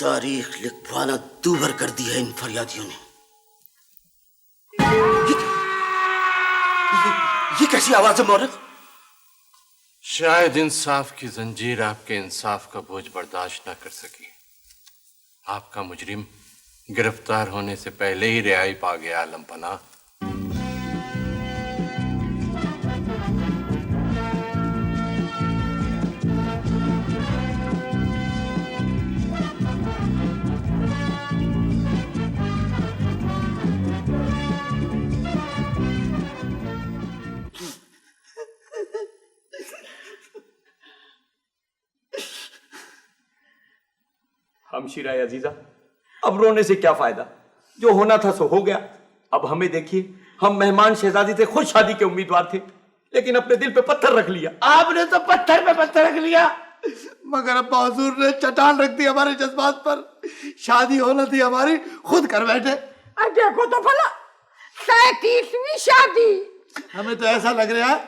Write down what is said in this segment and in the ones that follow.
تاریخ لکھوانا دوبر کر دیا ہے ان فریادیوں نے. یہ کیسی آواز ہے مورخ؟ شاید انصاف کی زنجیر آپ کے انصاف کا بوجھ برداشت نہ کر سکی. آپ کا مجرم گرفتار ہونے سے پہلے ہی رہائی پا گیا عالم پناہ. ہمشیرہ عزیزہ، اب رونے سے کیا فائدہ؟ جو ہونا تھا سو ہو گیا. اب ہمیں دیکھیے، ہم مہمان شہزادی سے خود شادی کے امیدوار تھے، لیکن اپنے دل پہ پتھر رکھ لیا. آپ نے تو پتھر پہ پتھر رکھ لیا، مگر ابا حضور نے چٹان رکھ دی ہمارے جذبات پر. شادی ہونا تھی ہماری، خود کر بیٹھے. دیکھو تو بھلا 37ویں شادی. ہمیں تو ایسا لگ رہا ہے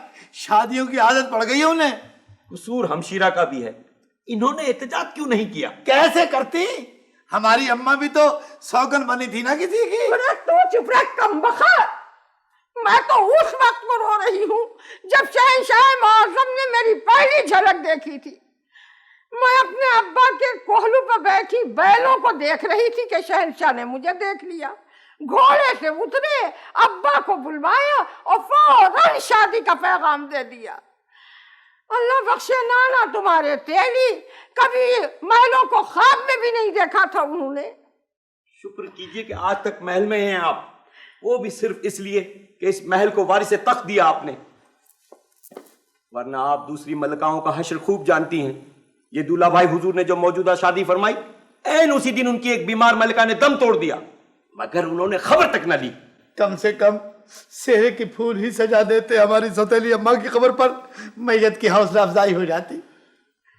شادیوں کی عادت پڑ گئی ہے انہیں. قصور ہمشیرہ کا بھی ہے. انہوں نے احتجاج کیوں نہیں کیا؟ کیسے کرتی؟ ہماری اماں بھی تو سوگن بنی تھی نا کسی کی. تو چپ رہ کمبخت. میں تو اس وقت کو رو رہی ہوں جب شہنشاہ معظم نے میری پہلی جھلک دیکھی تھی. میں اپنے ابا کے کوہلو پر بیٹھی بیلوں کو دیکھ رہی تھی کہ شہنشاہ نے مجھے دیکھ لیا. گھوڑے سے اترے، ابا کو بلوایا اور فوراً شادی کا پیغام دے دیا. اللہ بخشے نانا تمہارے تیلی، کبھی محلوں کو خواب میں بھی نہیں دیکھا تھا انہوں نے. شکر کیجئے کہ آج تک محل میں ہیں آپ، وہ بھی صرف اس لیے کہ اس محل کو وارث تخت دیا آپ نے. ورنہ آپ دوسری ملکاؤں کا حشر خوب جانتی ہیں. یہ دولہا بھائی حضور نے جو موجودہ شادی فرمائی، عین اسی دن ان کی ایک بیمار ملکہ نے دم توڑ دیا، مگر انہوں نے خبر تک نہ لی. کم سے کم سہرے کے پھول ہی سجا دیتے ہماری سوتیلی اماں کی خبر پر، میت کی حوصلہ افزائی ہو جاتی.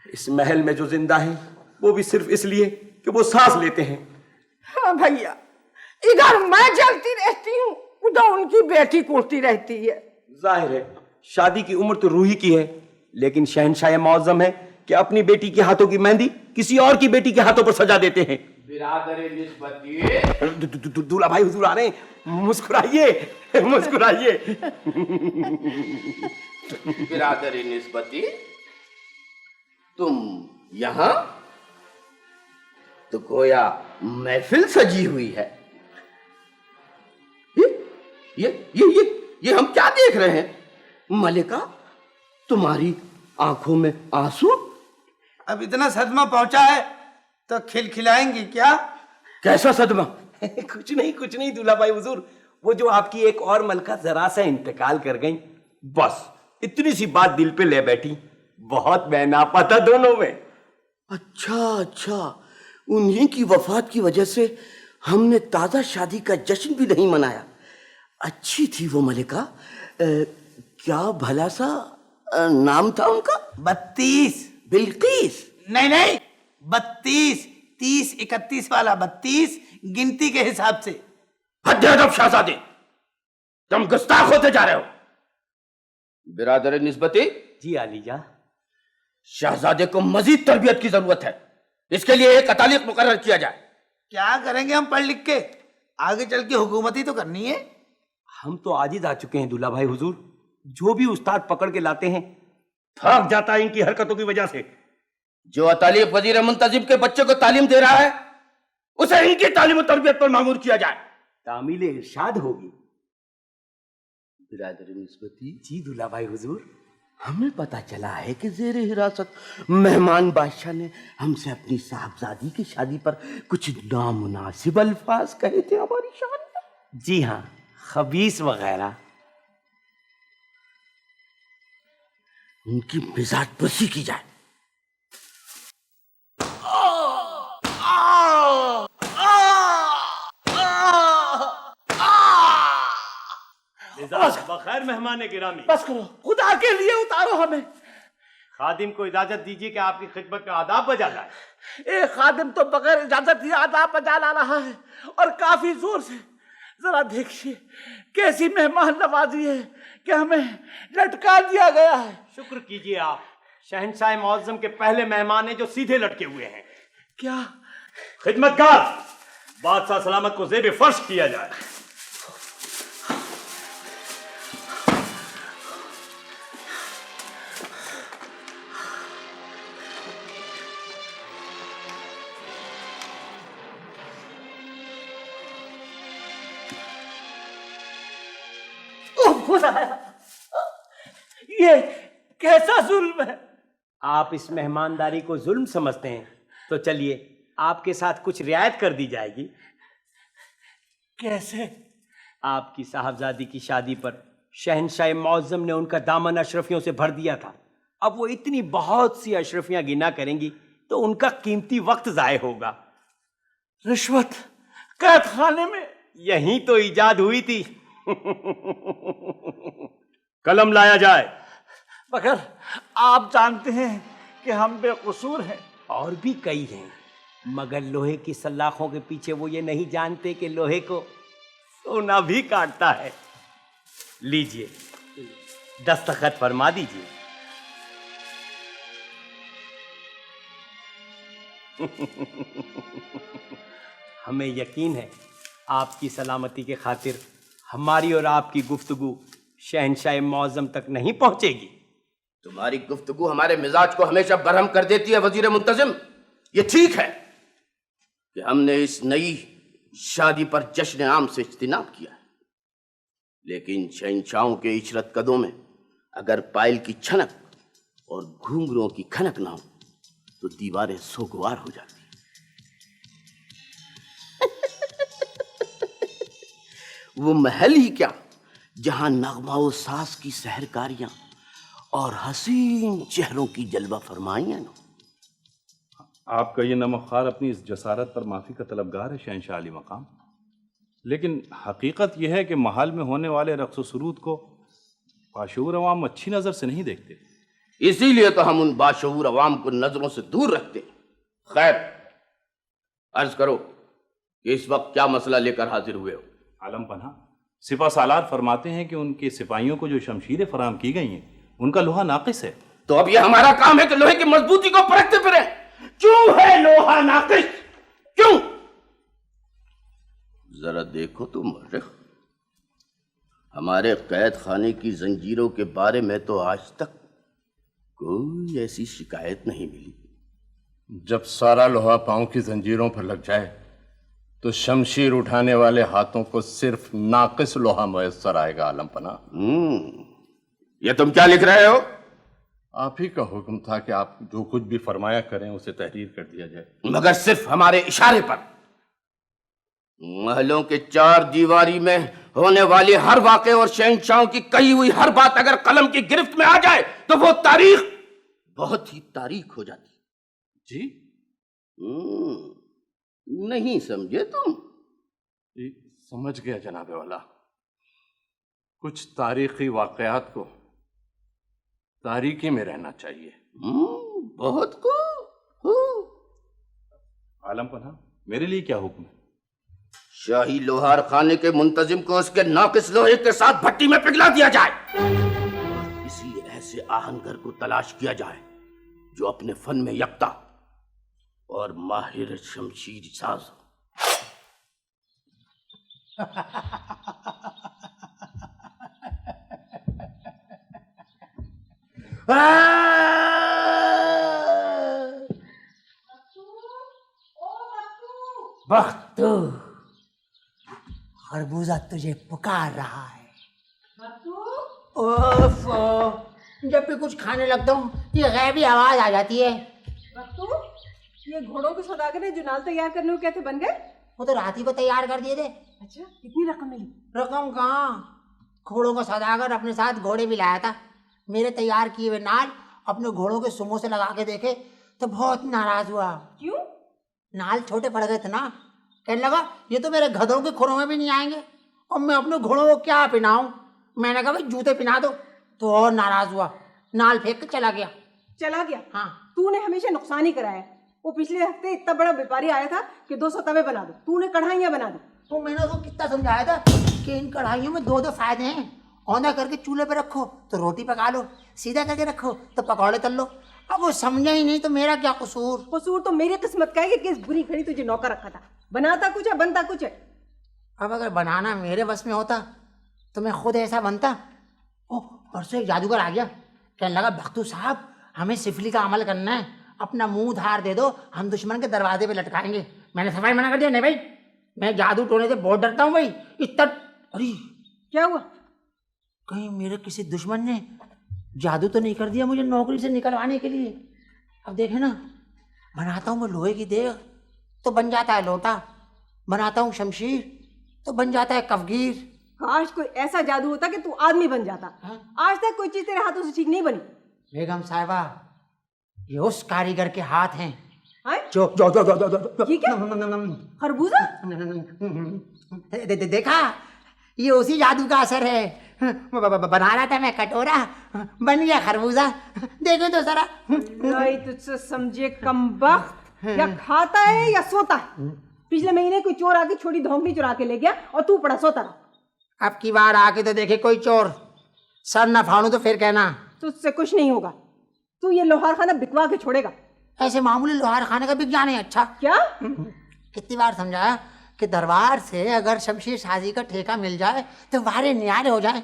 اس محل میں جو زندہ ہیں وہ بھی صرف اس لیے کہ وہ سانس لیتے ہیں. ہاں بھیا، ادھر میں جلتی رہتی ہوں، ادھر ان کی بیٹی کوڑتی رہتی ہے. ظاہر ہے شادی کی عمر تو روحی کی ہے، لیکن شہنشاہ معظم ہے کہ اپنی بیٹی کے ہاتھوں کی مہندی کسی اور کی بیٹی کے ہاتھوں پر سجا دیتے ہیں. برادر نسبتی، دولہا بھائی حضور آ رہے ہیں، مسکرائیے مسکرائیے. برادر نسبتی، تم یہاں؟ تو گویا محفل سجی ہوئی ہے. یہ ہم کیا دیکھ رہے ہیں؟ ملکہ، تمہاری آنکھوں میں آنسو؟ اب اتنا صدمہ پہنچا ہے تو کھلائیں گی کیا؟ کیسا صدمہ؟ کچھ نہیں دولہا بھائی حضور، وہ جو آپ کی ایک اور ملکہ ذرا سا انتقال کر گئیں، بس اتنی سی بات دل پہ لے بیٹھی. بہت بیناپا تھا دونوں میں. اچھا، انہی کی وفات کی وجہ سے ہم نے تازہ شادی کا جشن بھی نہیں منایا. اچھی تھی وہ ملکہ. کیا بھلا سا نام تھا ان کا؟ 32. بلقیس؟ نہیں 32، 30 31 والا 32 گنتی کے حساب سے. حد ادب شہزادے، تم گستاخ ہوتے جا رہے ہو. برادر نسبتی، جی علی جا. شہزادے کو مزید تربیت کی ضرورت ہے. اس کے لیے ایک اتالیق مقرر کیا جائے. کیا کریں گے ہم پڑھ لکھ کے؟ آگے چل کے حکومت ہی تو کرنی ہے. ہم تو عاجز آ چکے ہیں دولہا بھائی حضور. جو بھی استاد پکڑ کے لاتے ہیں تھک جاتا ہے ان کی حرکتوں کی وجہ سے. جو اتالیق وزیر منتظم کے بچے کو تعلیم دے رہا ہے، اسے ان کی تعلیم و تربیت پر مامور کیا جائے. تعمیل ارشاد ہوگی. برادر نسبتی، جی دولہا بھائی حضور. ہمیں پتا چلا ہے کہ زیر حراست مہمان بادشاہ نے ہم سے اپنی صاحبزادی کی شادی پر کچھ نامناسب الفاظ کہے تھے ہماری شان میں. جی ہاں، خبیث وغیرہ. ان کی مزاج پرسی کی جائے. بخیر مہمان گرامی. بس کرو، خدا کے لیے اتارو ہمیں. خادم کو اجازت دیجیے کہ آپ کی خدمت میں آداب بجا لائے. ایک خادم تو بغیر اجازت ہی آداب بجا لا رہا ہے، اور کافی زور سے. ذرا دیکھیے کیسی مہمان نوازی ہے کہ ہمیں لٹکا دیا گیا ہے. شکر کیجیے آپ، شہنشاہ معظم کے پہلے مہمان ہیں جو سیدھے لٹکے ہوئے ہیں. کیا खिदमतगार, बादशाह सलामत को ज़ेब फर्श किया जाए। खुदाया, ये कैसा जुल्म है? आप इस मेहमानदारी को जुल्म समझते हैं तो चलिए आपके साथ कुछ रियायत कर दी जाएगी। कैसे? आपकी साहबजादी की शादी पर शहनशाह मुअज्जम ने उनका दामन अशरफियों से भर दिया था। अब वो इतनी बहुत सी अशरफियां गिना करेंगी तो उनका कीमती वक्त जाय होगा। रिश्वत कैद खाने में? यही तो इजाद हुई थी। कलम लाया जाए। मगर आप जानते हैं कि हम बेकसूर हैं। और भी कई हैं, मगर लोहे की सलाखों के पीछे वो ये नहीं जानते कि लोहे को सोना भी काटता है। लीजिए, दस्तखत फरमा दीजिए। हमें यकीन है आपकी सलामती के खातिर हमारी और आपकी गुफ्तगू शहनशाह मुअज्जम तक नहीं पहुंचेगी। तुम्हारी गुफ्तगू हमारे मिजाज को हमेशा बरहम कर देती है वजीर मुंतजिम। ये ठीक है कि हमने इस नई शादी पर जश्न आम से इज्तिनाब किया है, लेकिन शहंशाहों के इशरत कदों में अगर पायल की छनक और घुंघरुओं की खनक ना हो तो दीवारें सोगवार हो जाती हैं। वो महल ही क्या जहां नगमा सास की सहरकारियां और हसीन चेहरों की जलवा फरमाइयां न। आपका ये नमख्वार अपनी इस जसारत पर माफ़ी का तलबगार है शहंशाह अली मकाम, लेकिन हकीकत यह है कि महल में होने वाले रक्स व सुरूद को बाशऊर अवाम अच्छी नज़र से नहीं देखते। इसीलिए तो हम उन बाशऊर अवाम को नजरों से दूर रखते हैं। खैर, अर्ज करो कि इस वक्त क्या मसला लेकर हाजिर हुए हो? आलम पन्हा, सिपा सालार फरमाते हैं कि उनके सिपाहियों को जो शमशीरें फराहम की गई हैं उनका लोहा नाकिस है। तो अब ये हमारा काम है कि लोहे की मजबूती को परखते फिरे। क्यों है लोहा नाकिस? क्यों? जरा देखो तो मर्रिख, हमारे कैद खाने की जंजीरों के बारे में तो आज तक कोई ऐसी शिकायत नहीं मिली। जब सारा लोहा पांव की जंजीरों पर लग जाए तो शमशीर उठाने वाले हाथों को सिर्फ नाकिस लोहा मुयस्सर आएगा। आलम पना, ये तुम क्या लिख रहे हो? आप ही का हुक्म था कि आप जो कुछ भी फरमाया करें उसे तहरीर कर दिया जाए। मगर सिर्फ हमारे इशारे पर। महलों के चार दीवारी में होने वाले हर वाक़े और शहंशाहों की कही हुई हर बात अगर कलम की गिरफ्त में आ जाए तो वो तारीख बहुत ही तारीख हो जाती। जी? नहीं समझे तुम? जी, समझ गया जनाबे वाला। कुछ तारीखी वाक़यात को तारीकी में रहना चाहिए। बहुत को। आलम पन्हा, मेरे लिए क्या हुक्म है? शाही लोहार खाने के मुंतजिम को उसके नाकिस लोहे के साथ भट्टी में पिघला दिया जाए और किसी ऐसे आहनगर को तलाश किया जाए जो अपने फन में यकता और माहिर शमशीर साज हो। बख्तू, खरबूजा तुझे पुकार रहा है। ओफ, जब भी कुछ खाने लगता हूँ ये गैबी आवाज आ जाती है। बख्तू, ये घोड़ों के सौदागर जो नाल तैयार करने को कहते बन गए? वो तो रात ही को तैयार कर दिए थे। अच्छा, कितनी रकम मिली? रकम कहाँ, घोड़ों का सौदागर अपने साथ घोड़े भी लाया था। मेरे तैयार किए हुए नाल अपने घोड़ों के सुमों से लगा के देखे तो बहुत नाराज हुआ। क्यों? नाल छोटे पड़ गए थे ना। कहने लगा ये तो मेरे गधों के खुरों में भी नहीं आएंगे और मैं अपने घोड़ों को क्या पिनाऊं। मैंने कहा भाई जूते पिना दो, तो और नाराज हुआ, नाल फेंक के चला गया। चला गया? हाँ। तूने हमेशा नुकसान ही कराया। वो पिछले हफ्ते इतना बड़ा व्यापारी आया था कि 200 तवे बना दो, तूने कढ़ाइयाँ बना दी। तो मैंने उसको कितना समझाया था कि इन कढ़ाइयों में दो फायदे हैं। औंधा करके चूल्हे पे रखो तो रोटी पका लो, सीधा करके रखो तो पकौड़े तल लो। اب وہ سمجھا ہی نہیں تو میرا کیا قصور؟ قصور تو میری قسمت کا ہے کہ کس بری گھڑی تجھے نوکر رکھا تھا. بناتا کچھ ہے بنتا کچھ ہے. اب اگر بنانا میرے بس میں ہوتا تو میں خود ایسا بنتا. پرسوں ایک جادوگر آ گیا, کہنے لگا بختو صاحب ہمیں سفلی کا عمل کرنا ہے, اپنا منہ دھار دے دو, ہم دشمن کے دروازے پہ لٹکائیں گے. میں نے صفائی منع کر دیا, نہیں بھائی میں جادو ٹونے سے بہت ڈرتا ہوں بھائی. اتنا ارے کیا ہوا؟ کہیں میرے کسی دشمن نے جادو تو نہیں کر دیا مجھے نوکری سے نکلوانے کے لیے؟ اب دیکھیں نا, بناتا ہوں میں لوہے کی دیگ تو بن جاتا ہے لوٹا, بناتا ہوں شمشیر تو بن جاتا ہے کفگیر. کاش کوئی ایسا جادو ہوتا کہ تو آدمی بن جاتا. آج تک کوئی چیز تیرے ہاتھوں سے ٹھیک نہیں بنی. بیگم صاحبہ یہ اس کاریگر کے ہاتھ ہیں ہائے؟ جو یہ کیا خربوزہ؟ دیکھا, یہ اسی جادو کا اثر ہے. بنا رہا تھا میں کٹورا, بن گیا خربوزہ. دیکھیں تو ذرا. نہیں تجھ سے سمجھے کمبخت, یا کھاتا ہے یا سوتا ہے. پچھلے مہینے کوئی چور آ کے چھوٹی دھونکڑی چرا کے لے گیا اور تو پڑا سوتا رہا. اب کی بار آ کے تو دیکھے کوئی چور, سر نہ پھاڑوں تو پھر کہنا. تجھ سے کچھ نہیں ہوگا, تو یہ لوہار خانہ بکوا کے چھوڑے گا. ایسے معمولی لوہار خانے کا بک جانا ہے. اچھا کیا کتنی بار سمجھایا کہ دربار سے اگر شمشیر سازی کا ٹھیکہ مل جائے تو وارے نیارے ہو جائیں,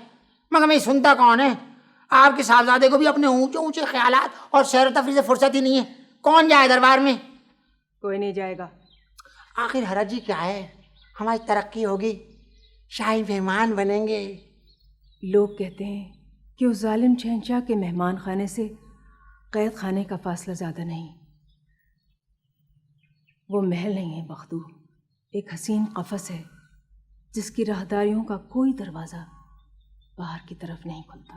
مگر میں سنتا کون ہے؟ آپ کے صاحبزادے کو بھی اپنے اونچے اونچے خیالات اور سیر و تفریح سے فرصت ہی نہیں ہے. کون جائے دربار میں؟ کوئی نہیں جائے گا. آخر حرج ہی کیا ہے, ہماری ترقی ہوگی, شاہی مہمان بنیں گے. لوگ کہتے ہیں کہ اس ظالم شہنشاہ کے مہمان خانے سے قید خانے کا فاصلہ زیادہ نہیں. وہ محل نہیں ہے بختو, ایک حسین قفس ہے جس کی راہداریوں کا کوئی دروازہ باہر کی طرف نہیں کھلتا.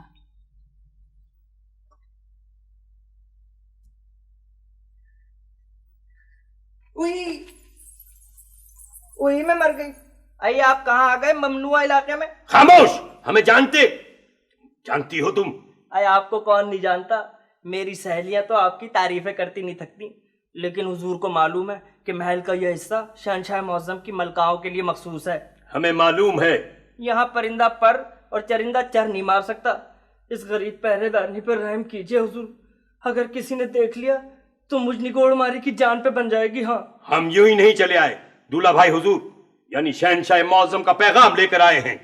وہی میں مر گئی. آئیے آپ کہاں آ گئے ممنوعہ علاقے میں؟ خاموش, ہمیں جانتی ہو تم؟ آئے آپ کو کون نہیں جانتا, میری سہیلیاں تو آپ کی تعریفیں کرتی نہیں تھکتی. لیکن حضور کو معلوم ہے کہ محل کا یہ حصہ شہنشاہ معظم کی ملکاؤں کے لیے مخصوص ہے. ہمیں معلوم ہے. یہاں پرندہ پر اور چرندہ چر نہیں مار سکتا. اس غریب پہرے دارنی پر رحم کیجئے حضور, اگر کسی نے دیکھ لیا تو مجھ نگوڑ ماری کی جان پہ بن جائے گی. ہاں ہم یوں ہی نہیں چلے آئے, دولہا بھائی حضور یعنی شہنشاہ معظم کا پیغام لے کر آئے ہیں.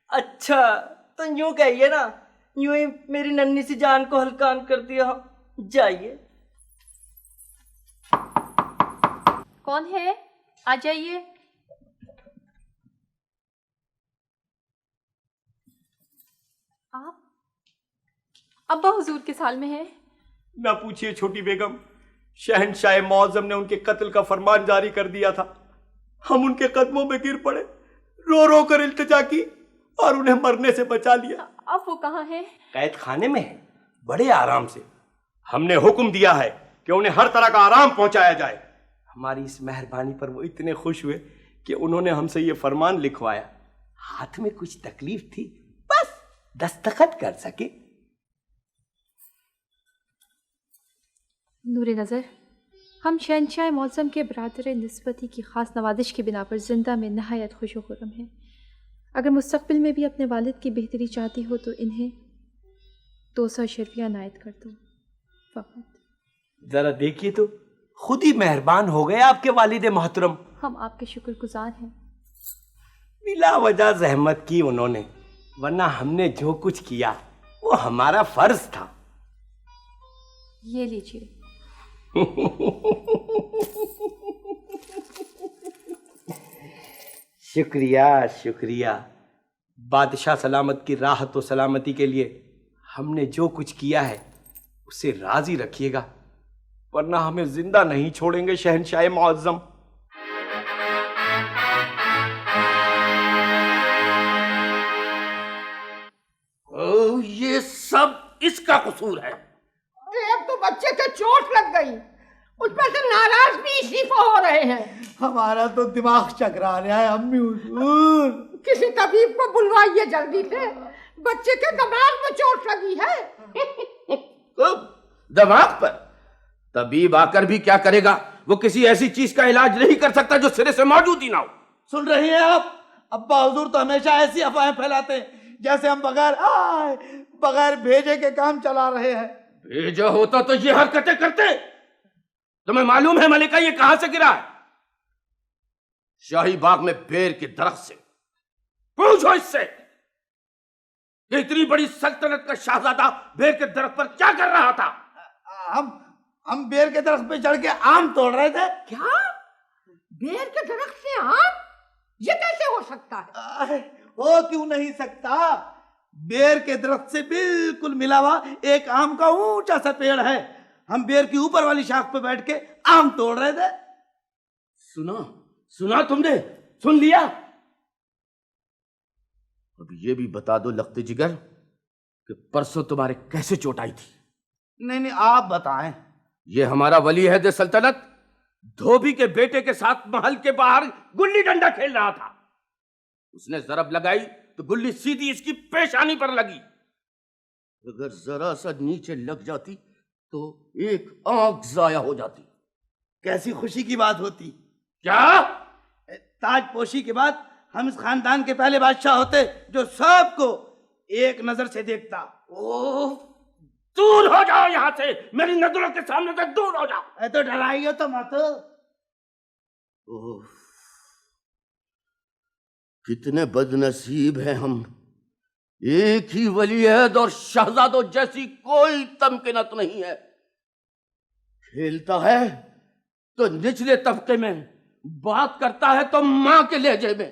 اچھا تو یوں کہیے نا, یوں ہی میری ننھی سی جان کو ہلکان کر دیا. جائیے. کون ہے؟ آ جائیے. آپ ابا حضور کے سال میں ہیں؟ نہ پوچھئے چھوٹی بیگم, شہنشاہ معظم نے ان کے قتل کا فرمان جاری کر دیا تھا. ہم ان کے قدموں میں گر پڑے, رو رو کر التجا کی اور انہیں مرنے سے بچا لیا. اب وہ کہاں ہیں؟ قید خانے میں ہیں, بڑے آرام سے. ہم نے حکم دیا ہے کہ انہیں ہر طرح کا آرام پہنچایا جائے. ہماری اس مہربانی پر وہ اتنے خوش ہوئے کہ انہوں نے ہم سے یہ فرمان لکھوایا. ہاتھ میں کچھ تکلیف تھی, بس دستخط کر سکے. نور نظر, ہم شہنشاہ معظم کے برادر نسبتی کی خاص نوازش کی بنا پر زندہ میں نہایت خوش و خرم ہیں. اگر مستقبل میں بھی اپنے والد کی بہتری چاہتی ہو تو انہیں 200 اشرفیہ عنایت کر دو فقط. ذرا دیکھیے تو, خود ہی مہربان ہو گئے آپ کے والد محترم. ہم آپ کے شکر گزار ہیں. بلا وجہ زحمت کی انہوں نے, ورنہ ہم نے جو کچھ کیا وہ ہمارا فرض تھا. یہ لیجیے. شکریہ شکریہ. بادشاہ سلامت کی راحت و سلامتی کے لیے ہم نے جو کچھ کیا ہے اسے راضی رکھیے گا, ورنہ ہمیں زندہ نہیں چھوڑیں گے شہنشاہ معظم. یہ سب اس کا قصور ہے. اب تو بچے کے چوٹ لگ گئی, اس پر سے ناراض بھی اسی کو ہو رہے ہیں. ہمارا تو دماغ چکرا رہا ہے امی حضور. کسی طبیب کو بلوائیے جلدی سے, بچے کے دماغ میں چوٹ لگی ہے. دماغ پر طبیب آ کر بھی کیا کرے گا؟ وہ کسی ایسی چیز کا علاج نہیں کر سکتا جو سرے سے موجود ہی نہ ہو. سن رہی ہیں آپ؟ ابا حضور تو ہمیشہ ایسی افواہیں پھیلاتے ہیں جیسے ہم بغیر بھیجے کے کام چلا رہے ہیں. بھیجا ہوتا تو یہ حرکتیں کرتے؟ تمہیں معلوم ہے ملکہ یہ کہاں سے گرا ہے؟ شاہی باغ میں بیر کے درخت سے. پوچھو اس سے کہ اتنی بڑی سلطنت کا شہزادہ بیر کے درخت پر کیا کر رہا تھا؟ ہم بیر کے درخت پہ چڑھ کے آم توڑ رہے تھے. کیا بیر کے درخت سے آم؟ یہ کیسے ہو سکتا ہے؟ ہو کیوں نہیں سکتا؟ بیر کے درخت سے بالکل ملا ہوا ایک آم کا اونچا سا پیڑ ہے. ہم بیر کی اوپر والی شاخ پہ بیٹھ کے آم توڑ رہے تھے. سنا تم نے؟ سن لیا؟ اب یہ بھی بتا دو لخت جگر کہ پرسوں تمہارے کیسے چوٹ آئی تھی؟ نہیں آپ بتائیں. یہ ہمارا ولی عہد سلطنت دھوبی کے بیٹے کے ساتھ محل کے باہر گلی ڈنڈا کھیل رہا تھا. اس نے ضرب لگائی تو گلی سیدھی اس کی پیشانی پر لگی. اگر ذرا سا نیچے لگ جاتی تو ایک آنکھ ضائع ہو جاتی. کیسی خوشی کی بات ہوتی. کیا؟ تاج پوشی کے بعد ہم اس خاندان کے پہلے بادشاہ ہوتے جو سب کو ایک نظر سے دیکھتا. اوہ دور ہو جاؤ یہاں سے، میری نظروں کے سامنے سے دور ہو جاؤ. تو ڈرائیے تو مت. کتنے بد نصیب ہیں ہم. ایک ہی ولی عہد اور شہزادوں جیسی کوئی تمکنت نہیں ہے. کھیلتا ہے تو نچلے طبقے میں، بات کرتا ہے تو ماں کے لہجے میں.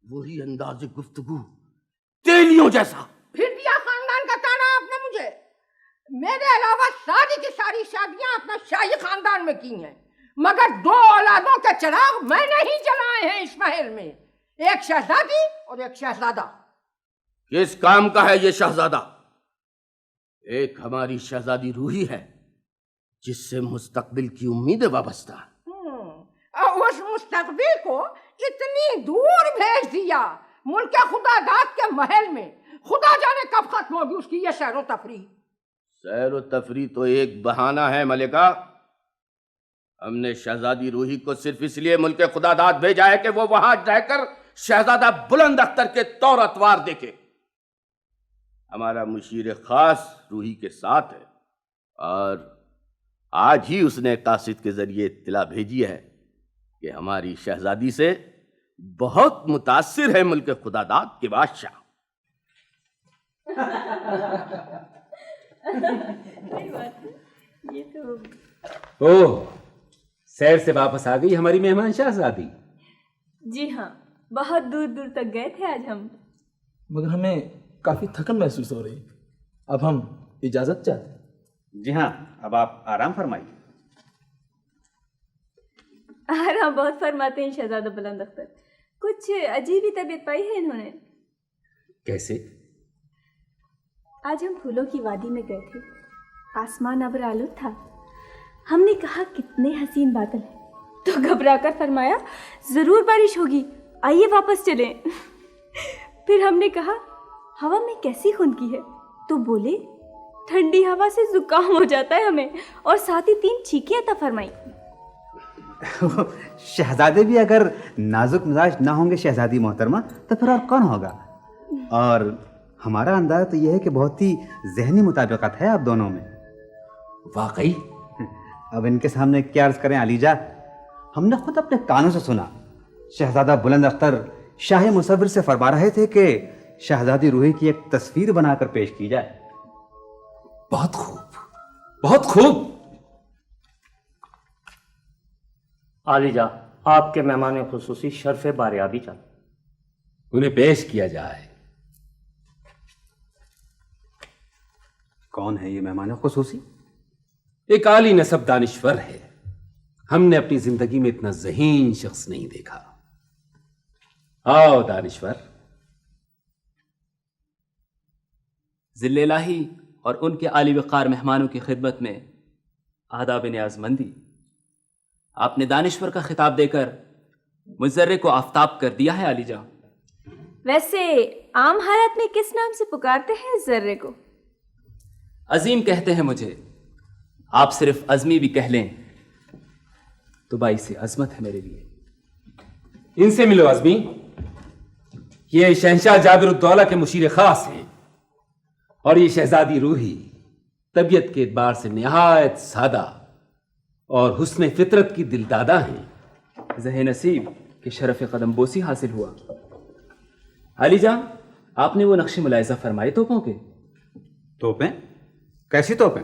وہی انداز گفتگو تیلیوں جیسا. پھر دیا خاندان کا تانا آپ نے مجھے. میرے علاوہ ساری کی ساری شادیاں اپنا شاہی خاندان میں کی ہیں، مگر 2 اولادوں کے چراغ میں نے ہی جلائے ہیں اس محل میں. ایک شہزادی اور ایک شہزادہ. کس کام کا ہے یہ شہزادہ؟ ایک ہماری شہزادی روحی ہے جس سے مستقبل کی امیدیں وابستہ. اس مستقبل کو اتنی دور بھیج دیا ملک خدا داد کے محل میں. خدا جانے کب ختم ہوگی اس کی یہ سیر و تفریح. سیر و تفریح تو ایک بہانہ ہے ملکہ. ہم نے شہزادی روحی کو صرف اس لیے ملک خدا داد بھیجا ہے کہ وہ وہاں رہ کر شہزادہ بلند اختر کے طور اتوار دیکھے. ہمارا مشیر خاص روحی کے ساتھ ہے اور آج ہی اس نے قاصد کے ذریعے اطلاع بھیجی ہے کہ ہماری شہزادی سے بہت متاثر ہے ملک خدا داد کے بادشاہ. سیر سے واپس آ گئی ہماری مہمان شہزادی. جی ہاں، بہت دور دور تک گئے تھے آج ہم. مگر ہمیں کافی تھکن محسوس ہو رہی. اب ہم اجازت چاہتے ہیں. جی ہاں، اب آپ آرام فرمائیے. آرام بہت فرماتے ہیں شہزادہ بلند اختر. کچھ عجیب ہی طبیعت پائی ہے انہوں نے. کیسے؟ آج ہم پھولوں کی وادی میں گئے تھے. آسمان ابر آلود تھا. ہم نے کہا کتنے حسین بادل ہیں، تو گھبرا کر فرمایا ضرور بارش ہوگی، آئیے واپس چلیں. پھر ہم نے کہا ہوا میں کیسی خنکی ہے، تو بولے ٹھنڈی ہوا سے زکام ہو جاتا ہے ہمیں، اور ساتھ ہی 3 چھینکیں عطا فرمائی. شہزادے بھی اگر نازک مزاج نہ ہوں گے شہزادی محترمہ تو پھر اور کون ہوگا. اور ہمارا اندازہ تو یہ ہے کہ بہت ہی ذہنی مطابقت ہے آپ دونوں میں. واقعی؟ اب ان کے سامنے کیا عرض کریں علیجا. ہم نے خود اپنے کانوں سے سنا شہزادہ بلند اختر شاہ مصور سے فرما رہے تھے کہ شہزادی روحی کی ایک تصویر بنا کر پیش کی جائے. بہت خوب، بہت خوب. علیجا، آپ کے مہمان خصوصی شرف باریابی چاہتے. انہیں پیش کیا جائے. کون ہے یہ مہمان خصوصی؟ ایک عالی نسب دانشور ہے. ہم نے اپنی زندگی میں اتنا ذہین شخص نہیں دیکھا. آؤ دانشور. ذل الہی اور ان کے عالی وقار مہمانوں کی خدمت میں آداب نیاز مندی. آپ نے دانشور کا خطاب دے کر مضرے کو آفتاب کر دیا ہے علی جان. ویسے عام حالات میں کس نام سے پکارتے ہیں ذرے کو؟ عظیم کہتے ہیں مجھے. آپ صرف عظمی بھی کہہ لیں تو باعث عظمت ہے میرے لیے. ان سے ملو عظمی. یہ شہنشاہ جابر الدولہ کے مشیر خاص ہیں. और ये शहजादी रूही तबीयत के एतबार से निहायत सादा और हुस्न फितरत की दिलदादा हैं। ज़हे नसीब कि शरफ़ कदम बोसी हासिल हुआ। अली जान, आपने वो नक्शे मुलायजा फरमाए तोपों के? तोपें? कैसी तोपें?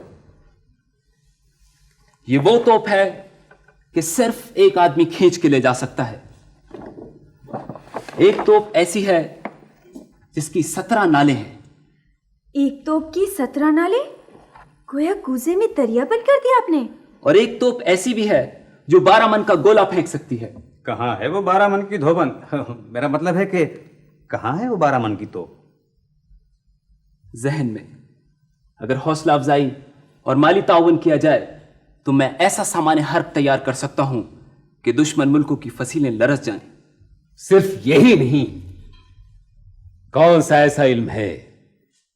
ये वो तोप है कि सिर्फ एक आदमी खींच के ले जा सकता है। एक तोप ऐसी है जिसकी 17 नाले हैं। एक तोप की 17 नाले? गोया कूजे में दरिया बंद कर दिया आपने। और एक तोप ऐसी भी है जो 12 मन का गोला फेंक सकती है। कहाँ है वो 12 मन की धोबन? मेरा मतलब है कि कहाँ है वो 12 मन की तोप? जहन में। अगर हौसला अफजाई और माली ताउन किया जाए तो मैं ऐसा सामान हर्ब तैयार कर सकता हूं कि दुश्मन मुल्कों की फसीलें लरस जाएं। सिर्फ यही नहीं, कौन सा ऐसा इल्म है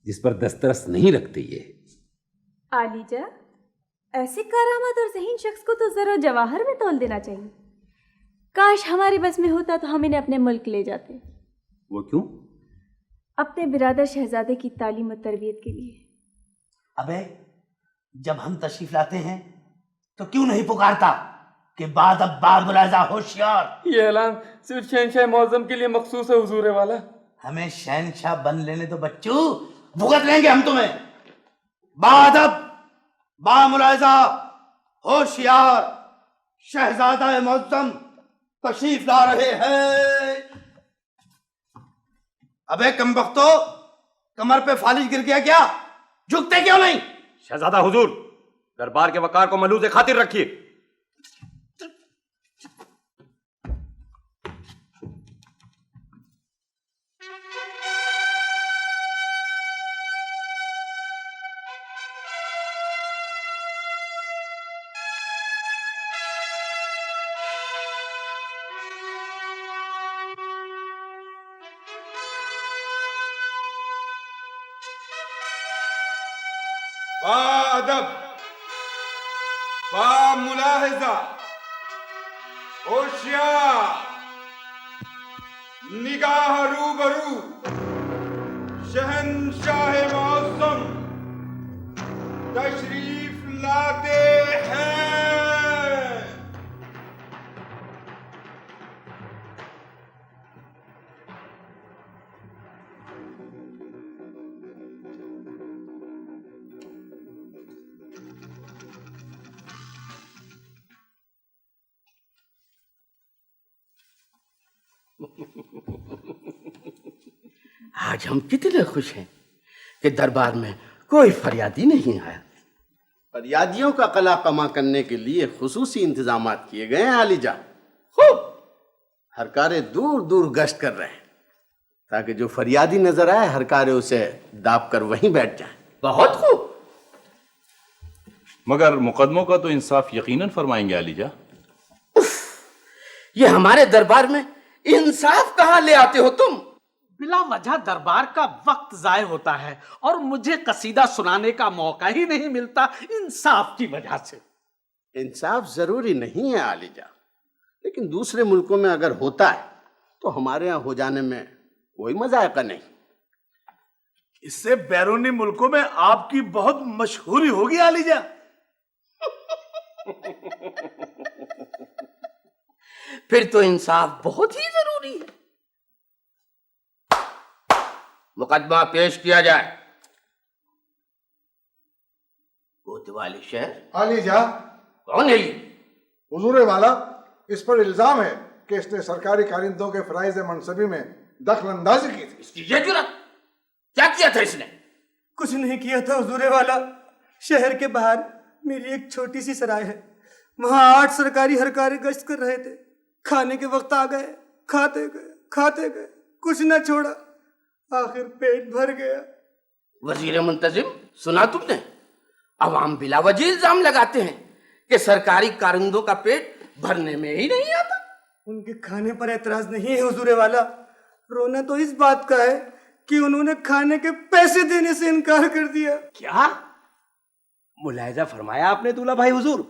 जिस पर दस्तरस नहीं रखते ये? आलीजा, ऐसे करामत और ज़हीन शख्स को तो जरा जवाहर में तोल देना चाहिए। काश हमारे बस में होता तो हम इन्हें अपने मुल्क ले जाते। वो क्यों? अपने बिरादर शहजादे की तालीम और तरबियत के लिए। अबे, जब हम तशरीफ लाते हैं तो क्यों नहीं पुकारता कि बाद अब बार मुलाजा होशियार। ये ऐलान सिर्फ शहंशाह मौज़म के लिए मखसूस है हुजूर वाला। हमें शहंशाह बन लेने तो बच्चू, भुगत लेंगे हम तुम्हें। बाद अब बा मुलाजा होशियार शहजादा मौज़म तशरीफ ला रहे हैं। अबे कमबख्तो, कमर पे फालिज गिर गया क्या? झुकते क्यों नहीं? शहजादा हुजूर, दरबार के वकार को मलूज़ खातिर रखिए। बादब, बा मुलाहिजा, होशियार, निगाह रूबरू, शहंशाह मौज़म तशरीफ लाते हैं। आज हम कितने खुश हैं कि दरबार में कोई फरियादी नहीं आया। फरियादियों का कला कमा करने के लिए खुसूसी इंतजाम किए गए हैं आलीजा। खूब हरकारे दूर दूर गश्त कर रहे हैं ताकि जो फरियादी नजर आए हरकारे उसे दाब कर वहीं बैठ जाए। बहुत खूब। मगर मुकदमों का तो इंसाफ यकीनन फरमाएंगे आलीजा। ये हमारे दरबार में इंसाफ कहाँ ले आते हो तुम? बिला वजह दरबार का वक्त जाय होता है और मुझे कसीदा सुनाने का मौका ही नहीं मिलता इंसाफ की वजह से। इंसाफ जरूरी नहीं है आलीजा, लेकिन दूसरे मुल्कों में अगर होता है तो हमारे यहाँ हो जाने में कोई मजायका नहीं। इससे बैरूनी मुल्कों में आपकी बहुत मशहूरी होगी आलीजा। फिर तो इंसाफ बहुत ही जरूरी है। मुकदमा पेश किया जाए। कोतवाली शहर आलीजा। कौन है ये? हुजूर वाला, इस पर इल्जाम है कि इसने सरकारी कारिंदों के फराइज मनसबी में दखल अंदाजी की थी। इसकी ये जुर्रत! क्या किया था इसने? कुछ नहीं किया था हुजूर वाला। शहर के बाहर मेरी एक छोटी सी सराय है, वहां 8 सरकारी हरकारे गश्त कर रहे थे। खाने के वक्त आ गए, खाते गए, कुछ न छोड़ा, आखिर पेट भर गया। वजीर मुंतजिम, सुना तुमने? अवाम बिला वजह इल्जाम लगाते हैं कि सरकारी कारिंदों का पेट भरने में ही नहीं आता। उनके खाने पर एतराज नहीं है हुजूर वाला, रोना तो इस बात का है कि उन्होंने खाने के पैसे देने से इनकार कर दिया। क्या मुलाहिजा फरमाया आपने दूल्हा भाई हुजूर?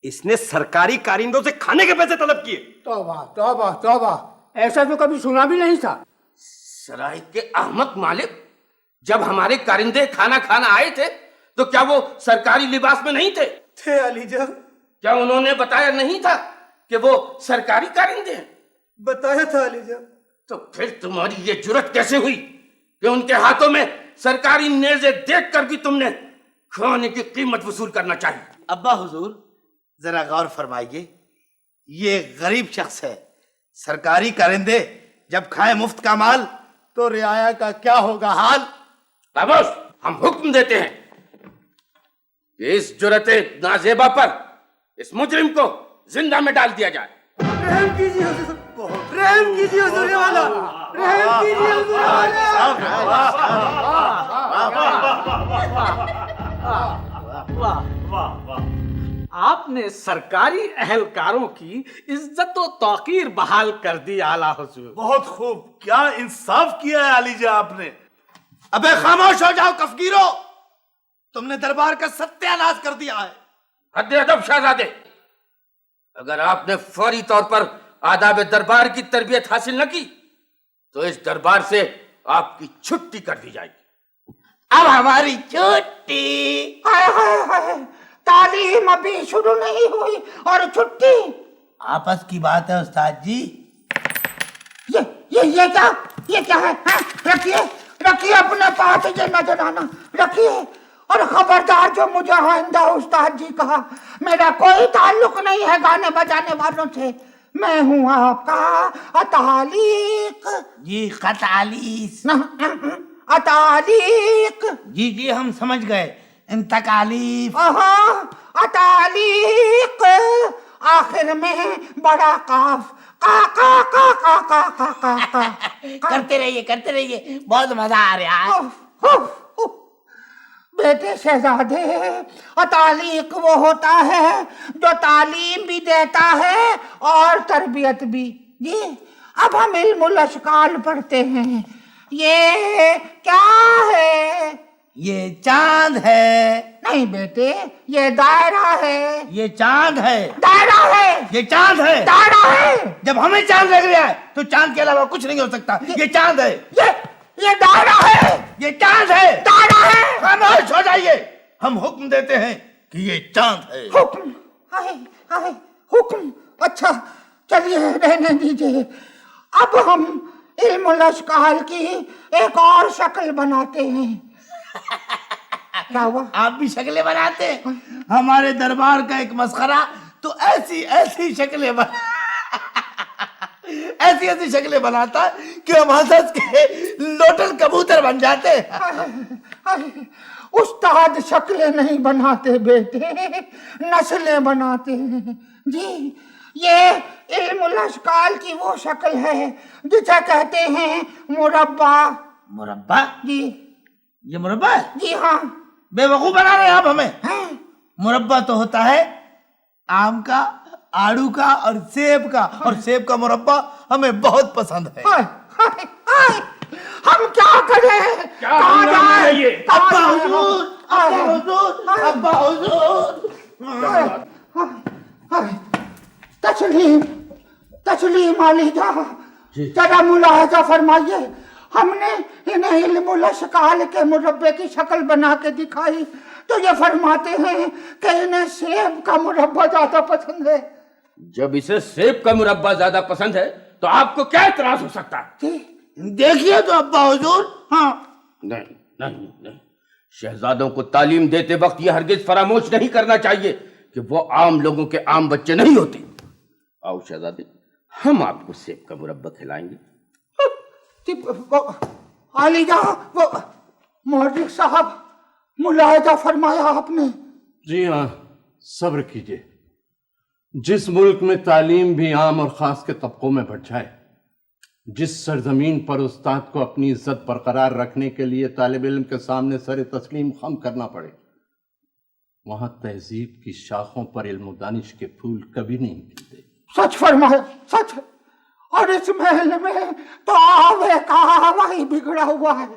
इसने सरकारी कारिंदों से खाने के पैसे तलब किए। तौबा तौबा तौबा, ऐसा तो कभी सुना भी नहीं था। सराय के अहमक मालिक जब हमारे कारिंदे खाना खाना आए थे तो क्या वो सरकारी लिबास में नहीं थे? थे अलीजा। क्या उन्होंने बताया नहीं था कि वो सरकारी कारिंदे हैं? बताया था अलीजा। तो फिर तुम्हारी ये जुर्रत कैसे हुई कि उनके हाथों में सरकारी नेज़े देखकर भी तुमने खाने की कीमत वसूल करना चाहिए? अब्बा हुजूर, जरा गौर फरमाइए, ये गरीब शख्स है। सरकारी कारिंदे जब खाए मुफ्त का माल तो रियाया का क्या होगा हाल? खामोश! हम हुक्म देते हैं कि इस जुर्रते नाजेबा पर इस मुजरिम को जिंदा में डाल दिया जाए। रहम कीजिए हुजूर, रहम कीजिए हुजूर वाला, रहम कीजिए हुजूर वाला। आपने सरकारी अहलकारों की इज्जत व तौकीर बहाल कर दी आला हुजूर। बहुत खूब, क्या इंसाफ किया है अलीजा आपने। अबे खामोश हो जाओ कफगीरो, तुमने दरबार का सत्यानाश कर दिया है। हद्दे अदब शहजादे, अगर आपने फौरी तौर पर आदाब दरबार की तरबियत हासिल न की तो इस दरबार से आपकी छुट्टी कर दी जाएगी। अब हमारी छुट्टी। हाय हाय हाय, तालीम अभी शुरू नहीं हुई और छुट्टी। आपस की बात है उस्ताद जी। ये क्या है? रखिए रखिए अपने पास, ये नजर आना रखिए। और खबरदार, जो मुझे आइंदा उस्ताद जी कहा, मेरा कोई ताल्लुक नहीं है गाने बजाने वालों से। मैं हूँ आपका अतालिक। जी खतालीस ना, अतालिक। जी जी हम समझ गए, इन तकालीफ। अतालिक, आखिर में बड़ा काफ। का का का का का का का का। करते रहिए, बहुत मजा आ रहा है। बेटे शहजादे, तालीक वो होता है जो तालीम भी देता है और तरबियत भी। जी अब हम इल्मुल अशकाल पढ़ते हैं। ये क्या है? ये चांद है। नहीं बेटे, ये दायरा है। ये चांद है। दायरा है। ये चांद है। दायरा है। जब हमें चांद लग रहा है तो चांद के अलावा कुछ नहीं हो सकता। ये चांद है। ये दायरा है। ये चांद है। दायरा है। खामोश हो जाइए, हम हुक्म देते हैं कि ये चांद है। हुक्म? हाय हुक्म। अच्छा चलिए रहने दीजिए। अब हम इल्मुल अशकाल की एक और शक्ल बनाते हैं। क्या हुआ? आप भी शक्लें बनाते हैं? हमारे दरबार का एक मस्खरा तो ऐसी शक्लें ऐसी शक्लें बनाता है कि हम हंस के लोटल कबूतर बन जाते हैं। उस्ताद शक्लें नहीं बनाते बेटे, नस्लें बनाते हैं। जी ये इल्मुल अशकाल की वो शक्ल है जिसे कहते हैं मुरब्बा। मुरब्बा? जी ये मुरब्बा है? जी हाँ। बेवकूफ बना रहे हैं आप हमें। मुरब्बा तो होता है आम का, आड़ू का और सेब का, और सेब का मुरब्बा हमें बहुत पसंद है। हम क्या करें? कहाँ जाएं? अब्बा हुजूर, अब्बा हुजूर। तस्लीम आलिजा, जरा मुलाहजा फरमाइए। हमने इन्हें इल्मुल अशकाल के मुरब्बे की शक्ल बना के दिखाई तो ये फरमाते हैं कि इन्हें सेब का मुरब्बा ज्यादा पसंद है। जब इसे सेब का मुरब्बा ज्यादा पसंद है तो आपको क्या इतराज हो सकता है? देखिए तो अब्बा हुजूर। हाँ नहीं, शहजादों को तालीम देते वक्त यह हरगिज फरामोश नहीं करना चाहिए कि वो आम लोगों के आम बच्चे नहीं होते। आओ शहजादे, हम आपको सेब का मुरब्बा खिलाएंगे। आलिजा, वो मौलवी साहब, मुलाहिजा फरमाया आपने। जी हाँ, सब्र कीजिए। जिस मुल्क में तालीम भी आम और खास के तबकों में बढ़ जाए, जिस सरजमीन पर उस्ताद को अपनी इज्जत बरकरार रखने के लिए तालिब इल्म के सामने सर तस्लीम खम करना पड़े, वहां तहजीब की शाखों पर इल्म दानिश के फूल कभी नहीं खिलते। सच फरमाया, सच। और इस महल में तो आवे का आवा ही बिगड़ा हुआ है।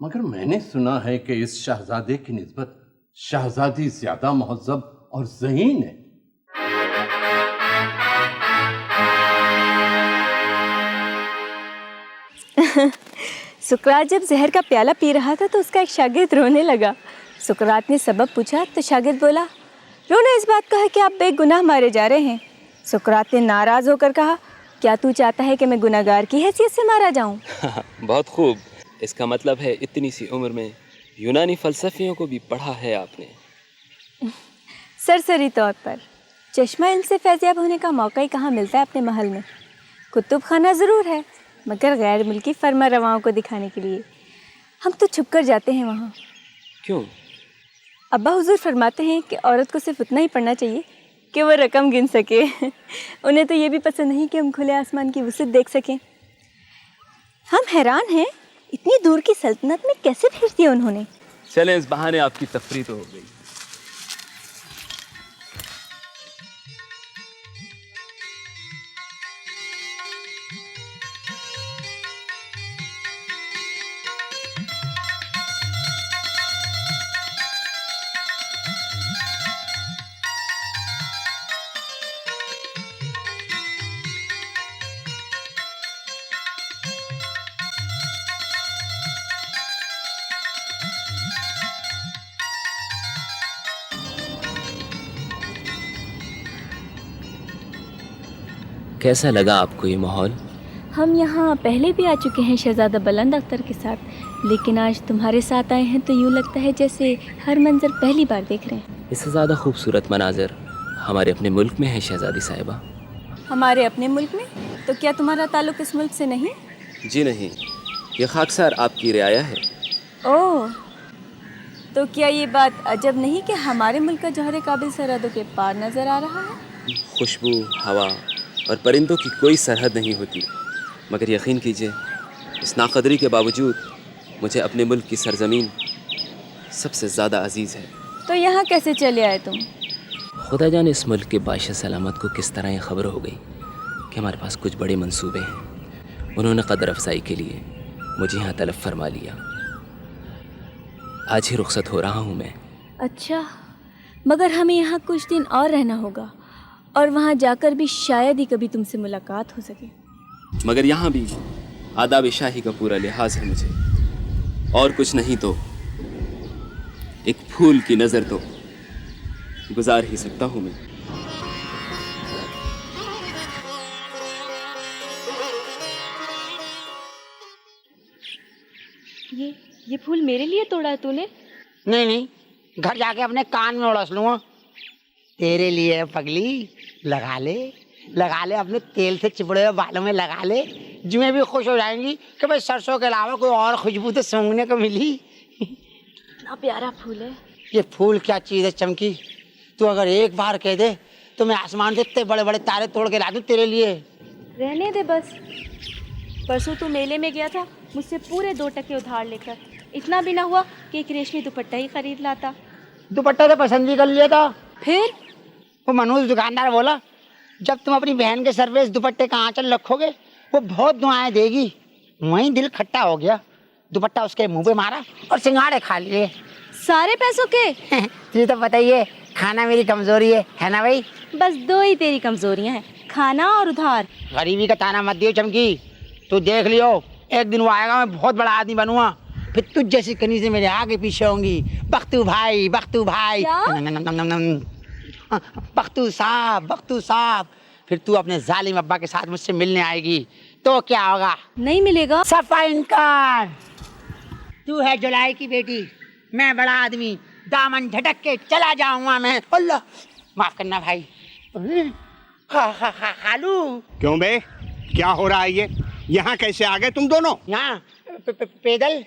मगर मैंने सुना है कि इस शहजादे की निस्बत शहजादी ज्यादा महज़्ज़ब और ज़हीन है। सुकरात जब जहर का प्याला पी रहा था तो उसका एक शागिर्द रोने लगा। सुकरात ने सबब पूछा तो शागिर्द बोला, रोना इस बात का है कि आप बेगुनाह मारे जा रहे हैं। सुकरात ने नाराज होकर कहा, क्या तू चाहता है कि मैं गुनाहगार की हैसियत से मारा जाऊं? बहुत खूब। इसका मतलब है इतनी सी उम्र में यूनानी फलसफियों को भी पढ़ा है आपने। सरसरी तौर पर चश्मा इल्म से फैज़याब होने का मौका ही कहाँ मिलता है अपने महल में। कुतुब खाना ज़रूर है, मगर गैर मुल्की फर्मा रवाओं को दिखाने के लिए। हम तो छुप कर जाते हैं वहाँ। क्यों? अब्बा हुजूर फरमाते हैं कि औरत को सिर्फ उतना ही पढ़ना चाहिए कि वो रकम गिन सके। उन्हें तो ये भी पसंद नहीं कि हम खुले आसमान की वसअत देख सकें। हम हैरान हैं, इतनी दूर की सल्तनत में कैसे भेज दिया उन्होंने। चलें, इस बहाने आपकी तफरी तो हो गई। कैसा लगा आपको ये माहौल? हम यहाँ पहले भी आ चुके हैं शहज़ादा बुलंद अख्तर के साथ, लेकिन आज तुम्हारे साथ आए हैं तो यूँ लगता है जैसे हर मंजर पहली बार देख रहे हैं। इससे ज़्यादा खूबसूरत मनाज़र हमारे अपने मुल्क में है शहज़ादी साहिबा। हमारे अपने मुल्क में? तो क्या तुम्हारा ताल्लुक़ इस मुल्क से नहीं? जी नहीं, ये खाकसार आपकी रियाया है। ओह, तो क्या ये बात अजब नहीं कि हमारे मुल्क का जौहर काबिल सरहदों के पार नज़र आ रहा है? खुशबू, हवा और परिंदों की कोई सरहद नहीं होती, मगर यकीन कीजिए इस नाक़दरी के बावजूद मुझे अपने मुल्क की सरज़मीन सबसे ज़्यादा अजीज़ है। तो यहाँ कैसे चले आए तुम? खुदा जाने इस मुल्क के बादशाह सलामत को किस तरह ये खबर हो गई कि हमारे पास कुछ बड़े मंसूबे हैं। उन्होंने कदर अफजाई के लिए मुझे यहाँ तलब फरमा लिया। आज ही रुखसत हो रहा हूँ मैं। अच्छा, मगर हमें यहाँ कुछ दिन और रहना होगा और वहाँ जाकर भी शायद ही कभी तुमसे मुलाकात हो सके। मगर यहाँ भी आदाब शाही का पूरा लिहाज है मुझे, और कुछ नहीं तो एक फूल की नज़र तो गुजार ही सकता हूँ मैं। ये फूल मेरे लिए तोड़ा है तूने? नहीं नहीं, घर जाके अपने कान में उड़स लूँगा। तेरे लिए है पगली, लगा ले अपने तेल से चिपड़े हुए बालों में लगा ले। जुएं भी खुश हो जाएंगी कि भाई सरसों के अलावा कोई और खुशबू तो सूंघने को मिली। इतना प्यारा फूल है। ये फूल क्या चीज़ है चमकी, तू अगर एक बार कह दे तो मैं आसमान से इतने बड़े बड़े तारे तोड़ के ला दूँ तेरे लिए। रहने दे बस। परसों तू मेले में गया था मुझसे पूरे 2 टके उधार लेकर, इतना भी ना हुआ कि एक रेशमी दुपट्टा ही खरीद लाता। दुपट्टा तो पसंद भी कर लिया था। फिर वो मनोज दुकानदार बोला, जब तुम अपनी बहन के सर पे इस दुपट्टे का आंचल रखोगे वो बहुत दुआएं देगी। वहीं दिल खट्टा हो गया, दुपट्टा उसके मुंह पे मारा और सिंगाड़े खा लिए। सारे पैसों के? तुझे तो पता ही है खाना मेरी कमजोरी है ना भाई? बस 2 ही तेरी कमजोरियां हैं, खाना और उधार। गरीबी का ताना मत दियो चमकी, तू देख लियो एक दिन वो आएगा, मैं बहुत बड़ा आदमी बनूंगा, फिर तुझ जैसी कनीज़ें मेरे आगे पीछे होंगी। बख्तू भाई बख्तू साहब, फिर तू अपने जालिम अब्बा के साथ मुझसे मिलने आएगी तो क्या होगा? नहीं मिलेगा। सफा इनकार। तू है जुलाई की बेटी, मैं बड़ा आदमी, दामन झटक के चला जाऊंगा मैं। अल्लाह माफ करना भाई। खालू। क्यों बे, क्या हो रहा है ये? यहाँ कैसे आ गए तुम दोनों? यहाँ पैदल।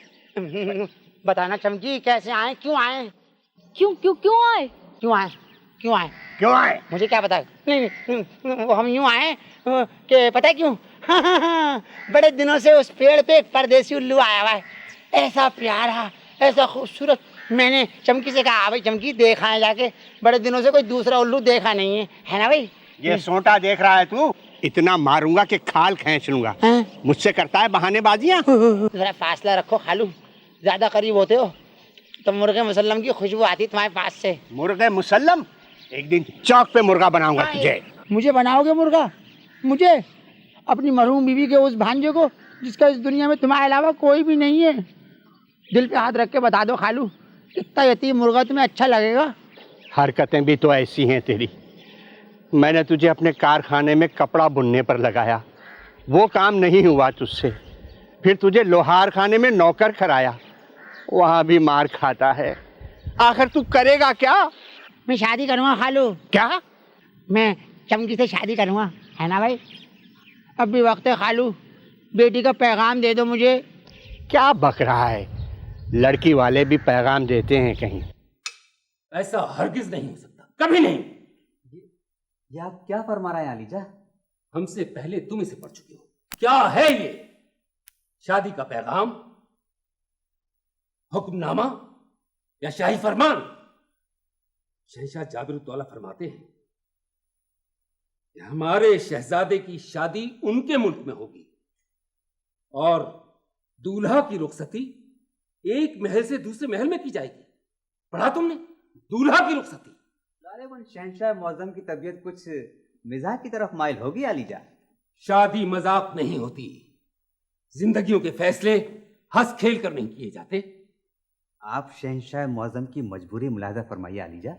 बताना चमकी, कैसे आए, क्यों आए? क्यों आए मुझे क्या पता। नहीं, हम यूँ आए कि पता है क्यों? बड़े दिनों से उस पेड़ पे एक परदेसी उल्लू आया हुआ है, ऐसा प्यारा, ऐसा खूबसूरत। मैंने चमकी से कहा, भाई चमकी देखा है जाके, बड़े दिनों से कोई दूसरा उल्लू देखा नहीं है ना भाई? ये सोटा देख रहा है तू? इतना मारूंगा कि खाल खींच लूंगा। मुझसे करता है बहानेबाजियां। जरा फासला रखो खालू, ज्यादा करीब होते हो तो मुर्गे मुसल्लम की खुशबू आती तुम्हारे पास से। मुर्गे मुसल्लम? एक दिन चौक पे मुर्गा बनाऊंगा तुझे। मुझे बनाओगे मुर्गा? मुझे? अपनी मरहूम बीवी के उस भांजे को جس کا اس دنیا میں تمہارے علاوہ کوئی بھی نہیں ہے. دل پہ ہاتھ رکھ کے بتا دو خالو، کتنا یتیم مرغا تمہیں اچھا لگے گا؟ حرکتیں بھی تو ایسی ہیں تیری. میں نے تجھے اپنے کارخانے میں کپڑا بننے پر لگایا، وہ کام نہیں ہوا تجھ سے. پھر تجھے لوہار خانے میں نوکر کرایا، وہاں بھی مار کھاتا ہے. آخر تو کرے گا کیا؟ میں شادی کروں گا خالو. کیا؟ میں چمکی سے شادی کروں گا، ہے نا بھائی؟ اب بھی وقت ہے خالو، بیٹی کا پیغام دے دو مجھے. کیا بک رہا ہے؟ لڑکی والے بھی پیغام دیتے ہیں کہیں. ایسا ہرگز نہیں ہو سکتا، کبھی نہیں. یہ آپ کیا فرما رہے ہیں علی جا؟ ہم سے پہلے تم اسے پڑھ چکے ہو. کیا ہے یہ؟ شادی کا پیغام، حکم نامہ یا شاہی فرمان؟ شہنشاہ جابر الدولہ فرماتے ہیں کہ ہمارے شہزادے کی شادی ان کے ملک میں ہوگی اور دولہا کی رخصتی ایک محل سے دوسرے محل میں کی جائے گی. پڑھا تم نے؟ دولہا کی رخصتی. غالباً شہنشاہ معظم کی طبیعت کچھ مزاح کی طرف مائل ہوگی علی جا. شادی مذاق نہیں ہوتی، زندگیوں کے فیصلے ہنس کھیل کر نہیں کیے جاتے. آپ شہنشاہ معظم کی مجبوری ملاحظہ فرمائیے علی جا.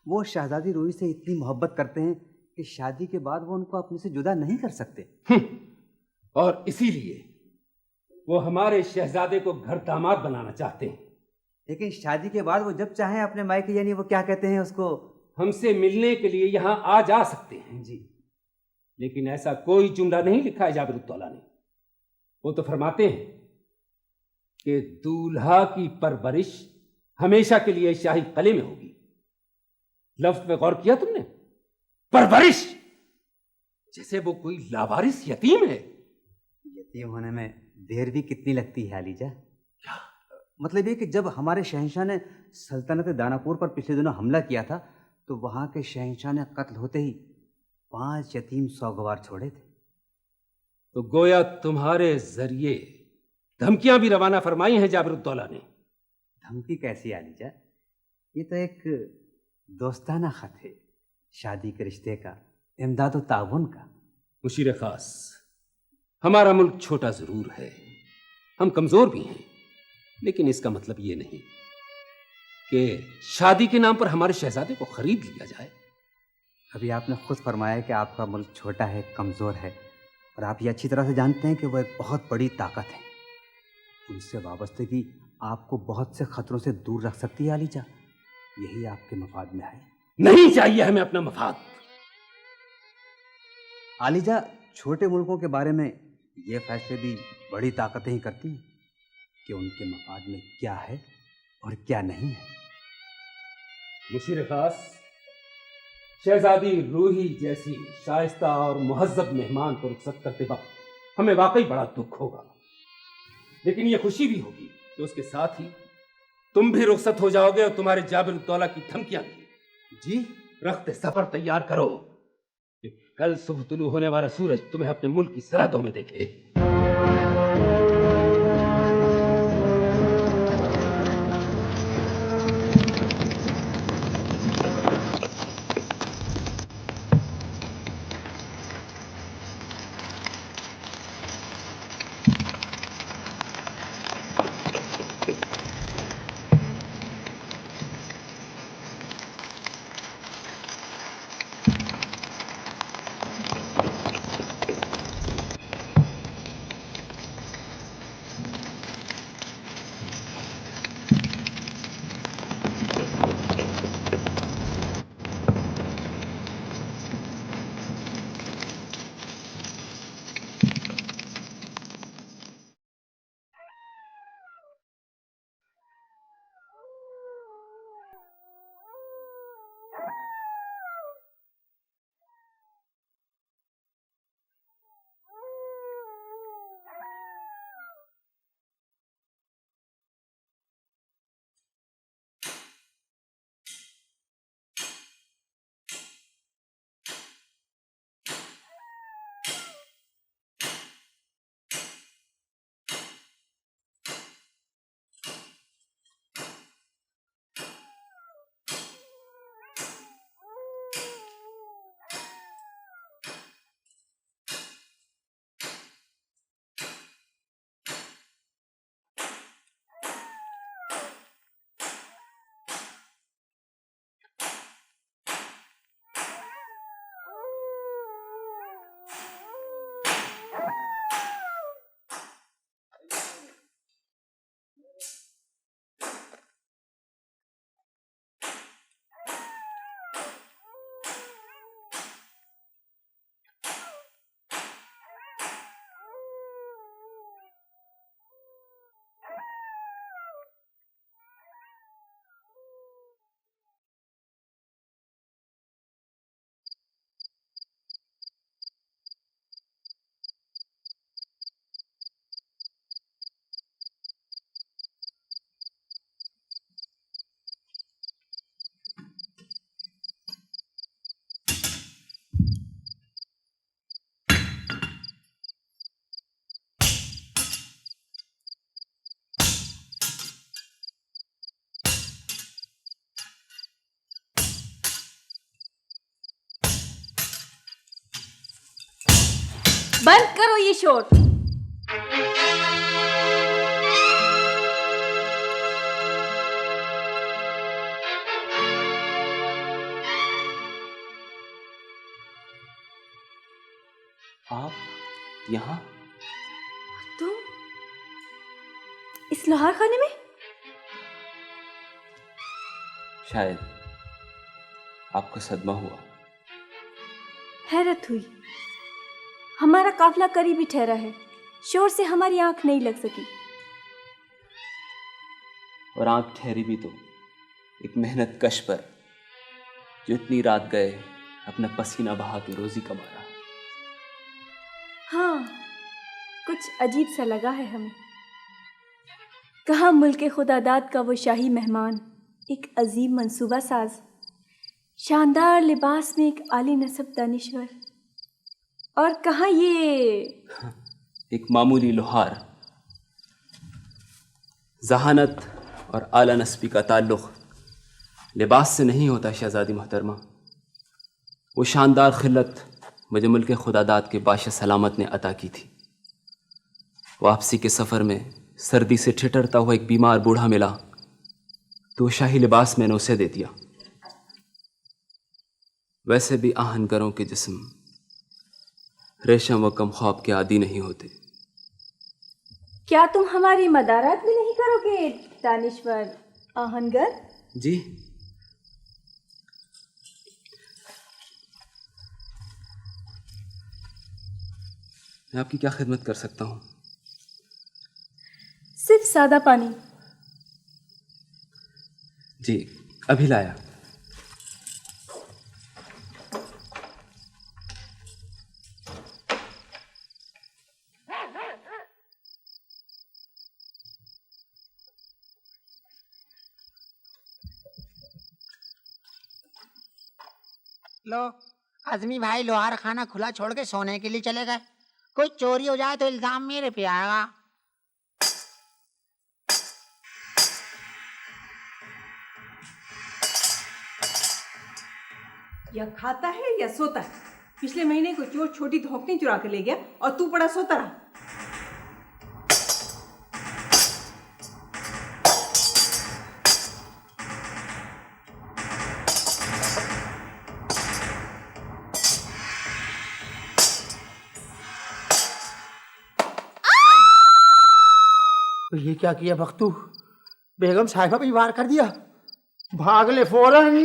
وہ شہزادی روحی سے اتنی محبت کرتے ہیں کہ شادی کے بعد وہ ان کو اپنے سے جدا نہیں کر سکتے. اور اسی لیے وہ ہمارے شہزادے کو گھر داماد بنانا چاہتے ہیں. لیکن شادی کے بعد وہ جب چاہیں اپنے مائکے، یعنی وہ کیا کہتے ہیں اس کو، ہم سے ملنے کے لیے یہاں آ جا سکتے ہیں. جی، لیکن ایسا کوئی جملہ نہیں لکھا ہے جابر الدولہ نے. وہ تو فرماتے ہیں کہ دولہا کی پرورش ہمیشہ کے لیے شاہی قلعے میں ہوگی. لفظ پہ غور کیا تم نے؟ پرورش، جیسے وہ کوئی لاوارث یتیم ہے. یتیم ہونے میں دیر بھی کتنی لگتی ہے علی جا. مطلب یہ کہ جب ہمارے شہنشاہ نے سلطنت داناپور پر پچھلے دنوں حملہ کیا تھا تو وہاں کے شہنشاہ نے قتل ہوتے ہی 5 یتیم سوگوار چھوڑے تھے. تو گویا تمہارے ذریعے دھمکیاں بھی روانہ فرمائی ہیں جابر الدولہ نے. دھمکی کیسی علی جا؟ یہ تو ایک دوستانہ خط ہے، شادی کے رشتے کا، امداد و تعاون کا. مشیر خاص، ہمارا ملک چھوٹا ضرور ہے، ہم کمزور بھی ہیں، لیکن اس کا مطلب یہ نہیں کہ شادی کے نام پر ہمارے شہزادے کو خرید لیا جائے. ابھی آپ نے خود فرمایا کہ آپ کا ملک چھوٹا ہے، کمزور ہے، اور آپ یہ اچھی طرح سے جانتے ہیں کہ وہ ایک بہت بڑی طاقت ہے. ان سے وابستگی آپ کو بہت سے خطروں سے دور رکھ سکتی ہے علی جا. یہی آپ کے مفاد میں ہے. نہیں چاہیے ہمیں اپنا مفاد. علی جا، چھوٹے ملکوں کے بارے میں یہ فیصلے بھی بڑی طاقتیں ہی کرتی ہیں کہ ان کے مفاد میں کیا ہے اور کیا نہیں ہے. مشیر خاص، شہزادی روحی جیسی شائستہ اور مہذب مہمان کو رخصت کرتے وقت ہمیں واقعی بڑا دکھ ہوگا، لیکن یہ خوشی بھی ہوگی کہ اس کے ساتھ ہی تم بھی رخصت ہو جاؤ گے اور تمہارے جابر الدولہ کی دھمکیاں بھی. جی، رخت سفر تیار کرو کہ کل صبح طلوع ہونے والا سورج تمہیں اپنے ملک کی سرحدوں میں دیکھے. बंद करो ये शोर। आप यहाँ? तुम इस लोहार खाने में? शायद आपको सदमा हुआ। हैरत हुई। हमारा काफिला करीब ही ठहरा है, शोर से हमारी आंख नहीं लग सकी। और आंख ठहरी भी तो एक मेहनत कश पर जो इतनी रात गए अपना पसीना बहा के रोजी कमा रहा। हाँ, कुछ अजीब सा लगा है हमें। कहाँ मुल्क खुदादाद का वो शाही मेहमान, एक अजीम मंसूबा साज, शानदार लिबास में एक आली नसब दानिश्वर, और कहाँ ये एक मामूली लोहार। जहानत और आला नस्बी का ताल्लुक़ लिबास से नहीं होता शहज़ादी मोहतरमा। वो शानदार खिलत मुझे मुल्क खुदादाद के बादशाह सलामत ने अता की थी। वापसी के सफ़र में सर्दी से ठिठरता हुआ एक बीमार बूढ़ा मिला तो शाही लिबास मैंने उसे दे दिया। वैसे भी आहनगरों के जिस्म रेशम व कम ख्वाब के आदी नहीं होते। क्या तुम हमारी मदारात भी नहीं करोगे दानिश्वर आहनगर? जी, मैं आपकी क्या खिदमत कर सकता हूँ? सिर्फ सादा पानी। जी, अभी लाया। लो, आजमी भाई लोहार खाना खुला छोड़ के सोने के लिए चले गए। कोई चोरी हो जाए तो इल्जाम मेरे पे आएगा। या खाता है या सोता है। पिछले महीने कोई चोर छोटी धोखनी चुरा के ले गया और तू पड़ा सोता रहा। तो ये क्या किया बख्तू? बेगम साहिबा पे वार कर दिया। भाग ले फौरन।